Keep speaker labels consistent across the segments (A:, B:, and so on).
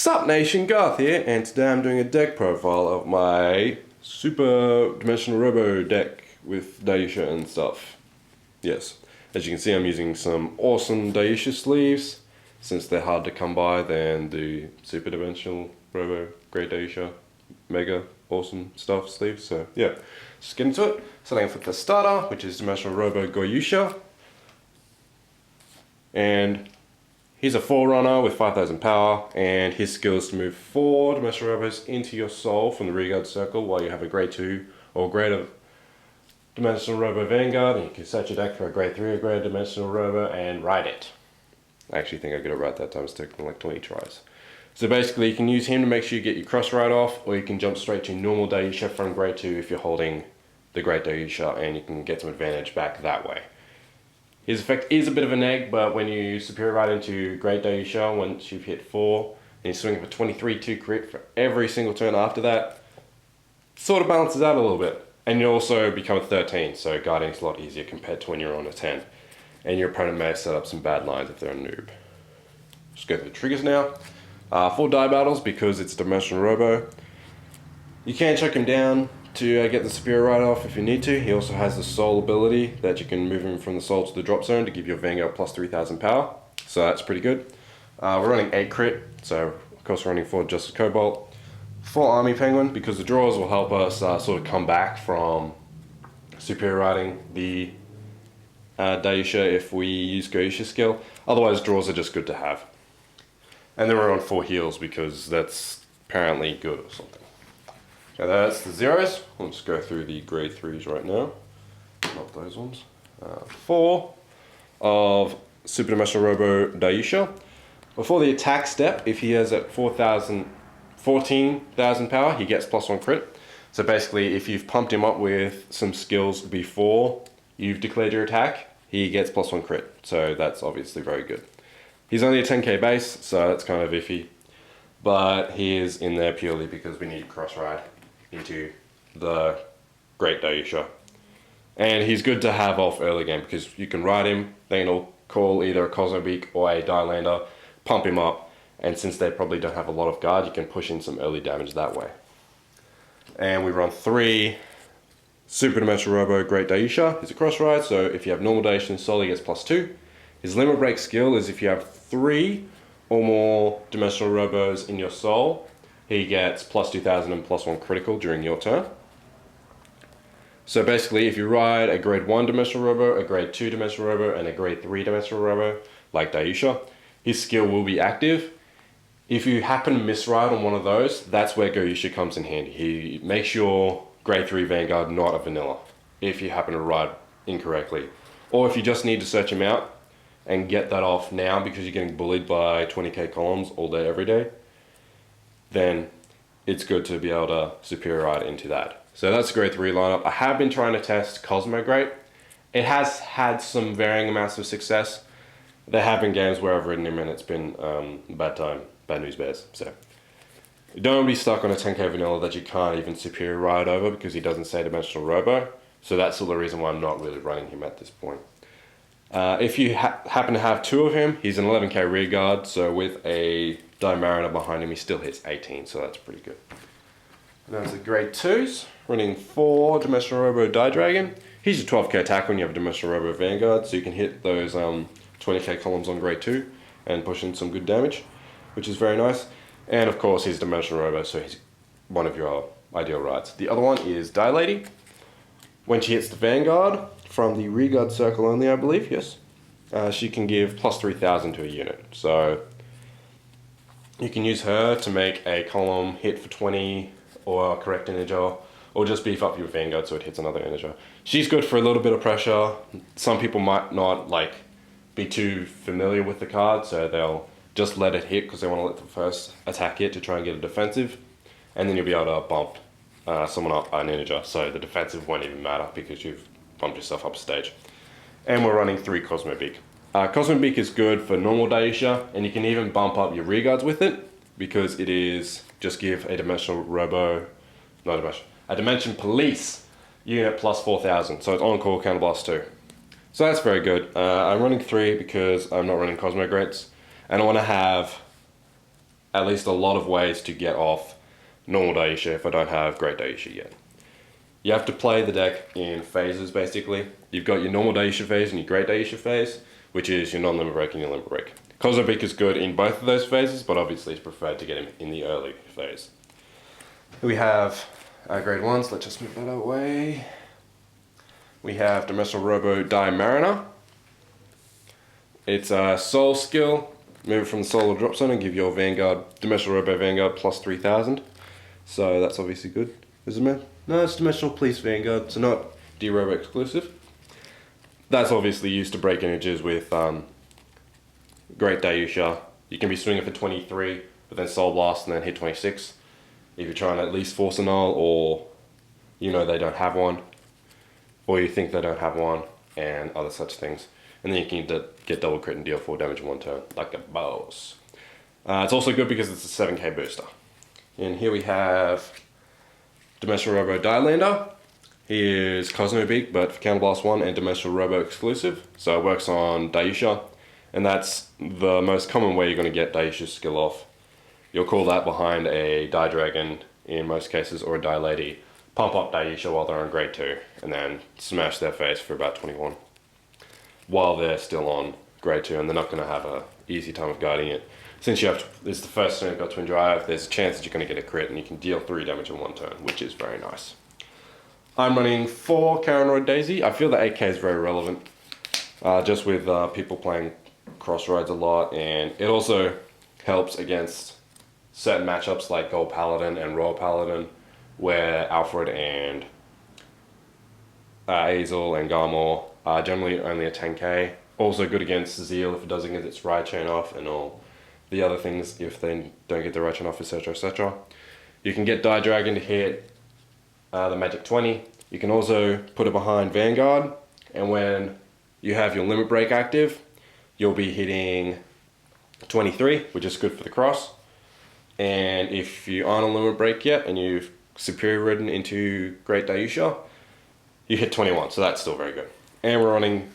A: Sup Nation, Garth here, and today I'm doing a deck profile of my Super Dimensional Robo deck with Daiyusha and stuff. Yes, as you can see I'm using some awesome Daiyusha sleeves, since they're hard to come by than the Super Dimensional Robo Great Daiyusha Mega Awesome Stuff sleeves, so yeah. Let's get into it. Starting off with the starter, which is Dimensional Robo Daiyusha. And he's a Forerunner with 5000 power, and his skill is to move 4 Dimensional Robos into your soul from the rearguard circle while you have a grade 2 or greater Dimensional Robo Vanguard, and you can set your deck for a grade 3 or greater Dimensional Robo and ride it. I actually think I got it right that time, it's taking like 20 tries. So basically you can use him to make sure you get your cross ride off, or you can jump straight to normal Daiyusha from grade 2 if you're holding the Great Daiyusha, and you can get some advantage back that way. His effect is a bit of an egg, but when you superior ride into Great Daiyusha, once you've hit 4, and you swing for 23-2 crit for every single turn after that, sort of balances out a little bit. And you also become a 13, so guarding is a lot easier compared to when you're on a 10. And your opponent may set up some bad lines if they're a noob. Just go through the triggers now. 4 die battles because it's a Dimensional Robo. You can chuck him down to get the superior ride off if you need to. He also has the soul ability that you can move him from the soul to the drop zone to give your Vanguard plus 3000 power. So that's pretty good. We're running 8 crit, so of course we're running 4 Justice Cobalt, 4 Army Penguin, because the draws will help us sort of come back from superior riding the Daiyusha if we use Daiyusha skill. Otherwise draws are just good to have. And then we're on 4 heals because that's apparently good or something. So that's the zeros. We'll just go through the grade 3s right now. Not those ones. 4 of Super Dimensional Robo Daiyusha. Before the attack step, if he has at 14,000 power, he gets +1 crit. So basically, if you've pumped him up with some skills before you've declared your attack, he gets +1 crit. So that's obviously very good. He's only a 10k base, so that's kind of iffy. But he is in there purely because we need cross ride into the Great Daiyusha. And he's good to have off early game because you can ride him, then he'll call either a Kozma or a Dilander, pump him up, and since they probably don't have a lot of guard, you can push in some early damage that way. And we run 3 Super Dimensional Robo Great Daiyusha. He's a cross ride, so if you have normal Daiyusha and Soul, he gets +2. His limit break skill is if you have 3 or more Dimensional Robos in your soul, he gets +2000 and +1 critical during your turn. So basically, if you ride a grade 1 Dimensional Robo, a grade 2 Dimensional Robo, and a grade 3 Dimensional Robo, like Daiyusha, his skill will be active. If you happen to misride on one of those, that's where Daiyusha comes in handy. He makes your grade 3 Vanguard not a vanilla, if you happen to ride incorrectly. Or if you just need to search him out and get that off now because you're getting bullied by 20k columns all day, every day, then it's good to be able to superior ride into that. So that's a grade 3 lineup. I have been trying to test Kozma Great. It has had some varying amounts of success. There have been games where I've ridden him and it's been bad time, bad news bears. So don't be stuck on a 10k vanilla that you can't even superior ride over because he doesn't say Dimensional Robo. So that's the reason why I'm not really running him at this point. If you happen to have 2 of him, he's an 11k rear guard, so with a Die Mariner behind him, he still hits 18, so that's pretty good. Now the grade 2s, running 4 Dimensional Robo Die Dragon. He's a 12k attack when you have a Dimensional Robo Vanguard, so you can hit those 20k columns on grade 2 and push in some good damage, which is very nice. And of course, he's Dimensional Robo, so he's one of your ideal rides. The other one is Dilating. When she hits the Vanguard, from the rearguard circle only, I believe, yes, she can give +3000 to a unit. So you can use her to make a column hit for 20 or correct integer, or just beef up your Vanguard so it hits another integer. She's good for a little bit of pressure. Some people might not be too familiar with the card, so they'll just let it hit because they want to let the first attack hit to try and get a defensive, and then you'll be able to bump someone up by an integer, so the defensive won't even matter because you've bumped yourself up a stage. And we're running 3 Kozma Beak. Kozma Beak is good for normal Daiyusha, and you can even bump up your rearguards with it because it is just give a Dimensional Robo, not Dimension, a Dimension Police unit +4000, so it's on call counterblast 2. So that's very good. I'm running 3 because I'm not running Kozma Greats, and I want to have at least a lot of ways to get off normal Daiyusha if I don't have great Daiyusha yet. You have to play the deck in phases basically. You've got your normal Daiyusha phase and your great Daiyusha phase, which is your non-limit break and your limit break. Kozma is good in both of those phases, but obviously it's preferred to get him in the early phase. We have our grade ones, let's just move that away. We have Dimensional Robo Die Mariner. It's a soul skill. Move it from the soul drop zone and give your Vanguard, Dimensional Robo Vanguard plus 3000. So that's obviously good. Is it, man? No, it's Dimensional Police Vanguard, so not D-Robo exclusive. That's obviously used to break images with Great Daiyusha. You can be swinging for 23, but then Soul Blast and then hit 26. If you're trying to at least force a null, or you know they don't have one, or you think they don't have one, and other such things. And then you can get double crit and deal 4 damage in one turn, like a boss. It's also good because it's a 7k booster. And here we have Dimensional Robo Dilander. He is Cosmo Beak, but for Counterblast 1 and Dimensional Robo exclusive. So it works on Daiyusha, and that's the most common way you're going to get Daiyusha's skill off. You'll call that behind a Die Dragon in most cases, or a Dilating. Pump up Daiyusha while they're on grade 2, and then smash their face for about 21. While they're still on grade 2, and they're not going to have an easy time of guarding it. Since it's the first turn you've got Twin Drive, there's a chance that you're going to get a crit, and you can deal 3 damage in one turn, which is very nice. I'm running 4 Caranoid Daisy. I feel that 8k is very relevant, just with people playing Crossroads a lot, and it also helps against certain matchups like Gold Paladin and Royal Paladin, where Alfred and Azel and Garmor are generally only a 10k. Also good against Zeal if it doesn't get its right chain off, and all the other things if they don't get the right chain off, etc, etc. You can get Die Dragon to hit the Magic 20. You can also put it behind Vanguard, and when you have your Limit Break active, you'll be hitting 23, which is good for the cross. And if you aren't on Limit Break yet, and you've Superior ridden into Great Daiyusha, you hit 21, so that's still very good. And we're running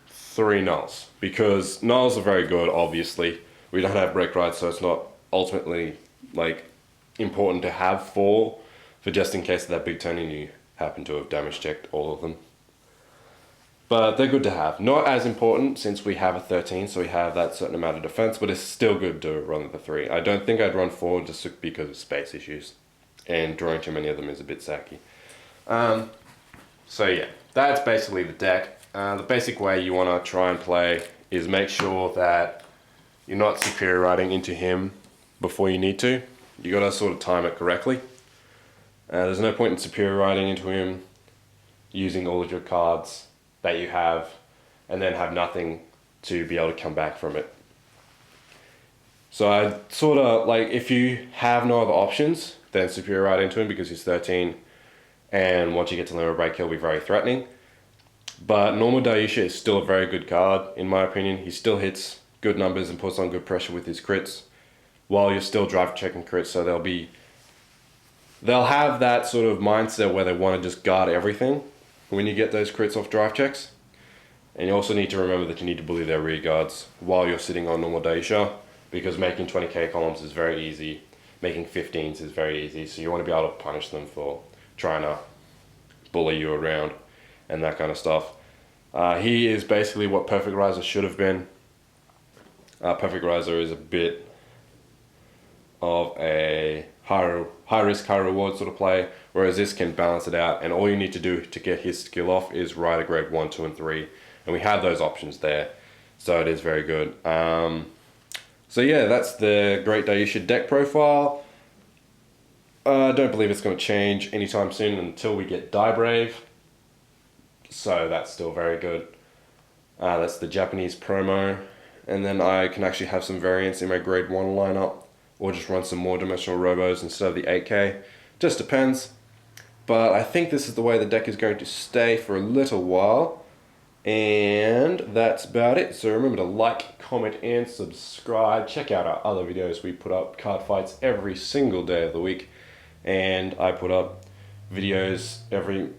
A: 3 nulls, because nulls are very good, obviously. We don't have break rides, so it's not ultimately like important to have 4 for just in case of that big turn and you happen to have damage checked all of them. But they're good to have. Not as important since we have a 13, so we have that certain amount of defense, but it's still good to run the 3. I don't think I'd run 4 just because of space issues, and drawing too many of them is a bit sacky. So yeah, that's basically the deck. The basic way you want to try and play is make sure that you're not superior riding into him before you need to. You got to sort of time it correctly. There's no point in superior riding into him using all of your cards that you have and then have nothing to be able to come back from it. So I sort of like, if you have no other options, then superior ride into him because he's 13, and once you get to Limit Break he'll be very threatening. But normal Daiyusha is still a very good card in my opinion. He still hits good numbers and puts on good pressure with his crits while you're still drive checking crits, so they'll have that sort of mindset where they want to just guard everything when you get those crits off drive checks. And you also need to remember that you need to bully their rear guards while you're sitting on normal Daiyusha, because making 20k columns is very easy, making 15s is very easy, so you want to be able to punish them for trying to bully you around and that kind of stuff. He is basically what Perfect Riser should have been. Perfect Riser is a bit of a high risk, high reward sort of play, whereas this can balance it out, and all you need to do to get his skill off is ride a grade 1, 2, and 3, and we have those options there, so it is very good. So yeah, that's the Great Daiyusha deck profile. I don't believe it's going to change anytime soon until we get Die Brave, so that's still very good. That's the Japanese promo, and then I can actually have some variants in my grade 1 lineup, or just run some more Dimensional Robos instead of the 8k. Just depends. But I think this is the way the deck is going to stay for a little while. And that's about it. So remember to like, comment, and subscribe. Check out our other videos. We put up card fights every single day of the week. And I put up videos every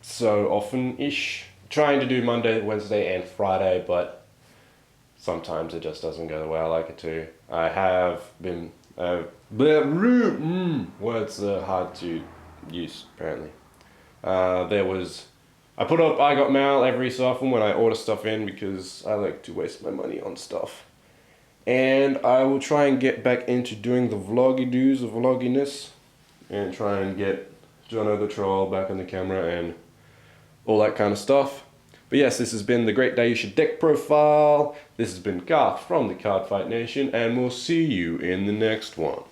A: so often-ish. Trying to do Monday, Wednesday, and Friday, but sometimes it just doesn't go the way I like it to. I have been Words are hard to use, apparently. I put up I Got Mail every so often when I order stuff in because I like to waste my money on stuff. And I will try and get back into doing the vloggy-doos of vlogginess and try and get Jono the Troll back on the camera and all that kind of stuff. But yes, this has been the Great Daiyusha deck profile. This has been Garth from the Cardfight Nation, and we'll see you in the next one.